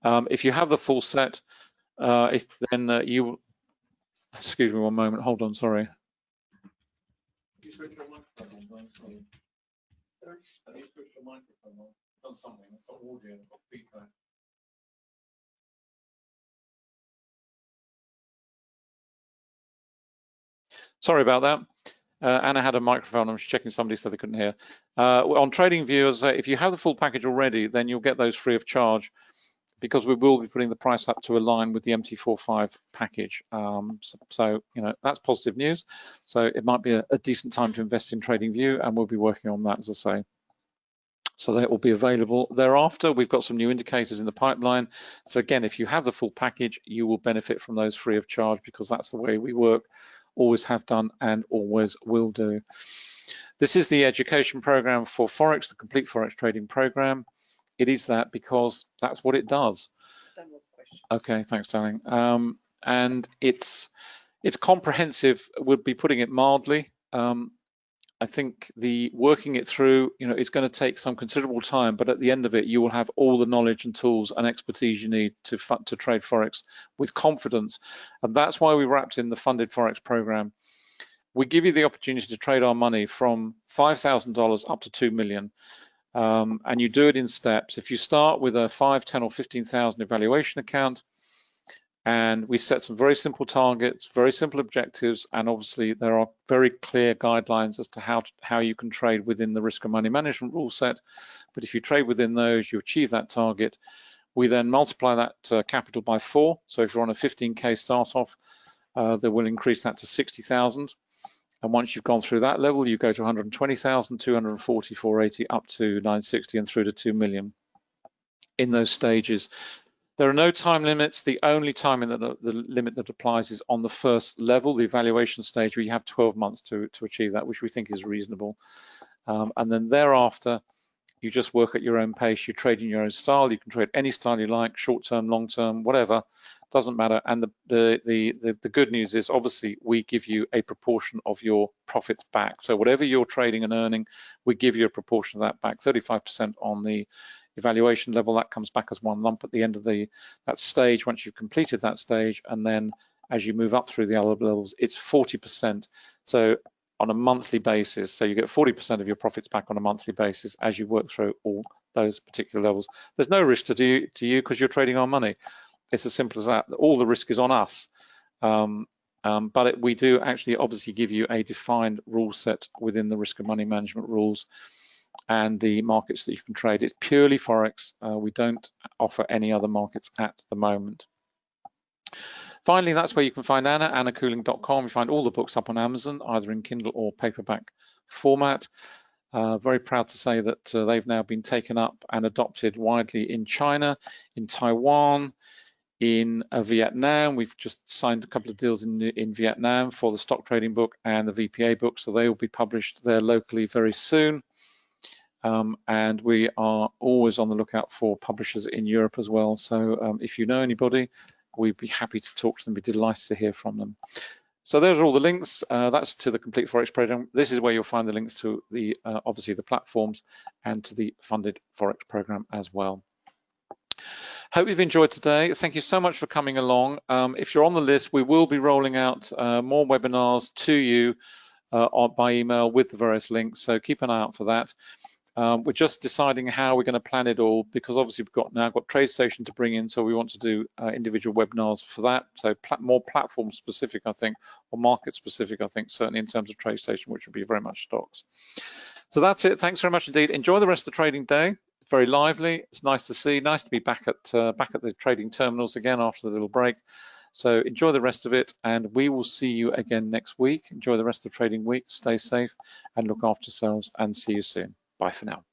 If you have the full set, then you, excuse me one moment, hold on, sorry. Can you switch your microphone on? Sorry. Can you switch your microphone on? I've done something, I've got audio, I've got feedback. Sorry about that. Anna had a microphone. I was checking somebody so they couldn't hear. On TradingView, as if you have the full package already, then you'll get those free of charge, because we will be putting the price up to align with the MT45 package. So you know, that's positive news. So it might be a decent time to invest in TradingView, and we'll be working on that, as I say. So that will be available thereafter. We've got some new indicators in the pipeline. So again, if you have the full package, you will benefit from those free of charge, because that's the way we work, always have done and always will do. This is the education program for Forex, the complete Forex trading program. It is that because that's what it does. Okay, thanks, darling. And it's comprehensive, would be putting it mildly. I think the working it through, you know, it's going to take some considerable time, but at the end of it, you will have all the knowledge and tools and expertise you need to trade Forex with confidence. And that's why we wrapped in the funded Forex program. We give you the opportunity to trade our money from $5,000 up to $2 million. And you do it in steps. If you start with a 5, 10 or 15,000 evaluation account, and we set some very simple targets, very simple objectives, and obviously there are very clear guidelines as to how you can trade within the risk and money management rule set. But if you trade within those, you achieve that target. We then multiply that capital by 4. So if you're on a 15K start off, they will increase that to 60,000. And once you've gone through that level, you go to 120,000, 240, 480, up to 960 and through to 2 million in those stages. There are no time limits. The only time the limit that applies is on the first level, the evaluation stage, where you have 12 months to achieve that, which we think is reasonable. And then thereafter, you just work at your own pace. You trade in your own style. You can trade any style you like, short term, long term, whatever, doesn't matter. And the good news is, obviously, we give you a proportion of your profits back. So whatever you're trading and earning, we give you a proportion of that back, 35% on the evaluation level. That comes back as one lump at the end of that stage, once you've completed that stage. And then as you move up through the other levels, it's 40%. So on a monthly basis, so you get 40% of your profits back on a monthly basis as you work through all those particular levels. There's no risk to you because you're trading our money. It's as simple as that. All the risk is on us. But we do actually obviously give you a defined rule set within the risk and money management rules and the markets that you can trade. It's purely Forex. We don't offer any other markets at the moment. Finally, that's where you can find Anna, annacooling.com. You find all the books up on Amazon, either in Kindle or paperback format. Very proud to say that they've now been taken up and adopted widely in China, in Taiwan, in Vietnam. We've just signed a couple of deals in Vietnam for the stock trading book and the VPA book, so they will be published there locally very soon. And we are always on the lookout for publishers in Europe as well. So if you know anybody, we'd be happy to talk to them, be delighted to hear from them. So those are all the links. That's to the Complete Forex program. This is where you'll find the links to the obviously the platforms and to the funded Forex program as well. Hope you've enjoyed today. Thank you so much for coming along. If you're on the list, we will be rolling out more webinars to you by email with the various links. So keep an eye out for that. We're just deciding how we're going to plan it all, because obviously we've now got TradeStation to bring in, so we want to do individual webinars for that. So more platform specific, I think, or market specific, I think, certainly in terms of TradeStation, which would be very much stocks. So that's it. Thanks very much indeed. Enjoy the rest of the trading day. It's very lively. It's nice to see. Nice to be back at the trading terminals again after the little break. So enjoy the rest of it, and we will see you again next week. Enjoy the rest of the trading week. Stay safe and look after yourselves, and see you soon. Bye for now.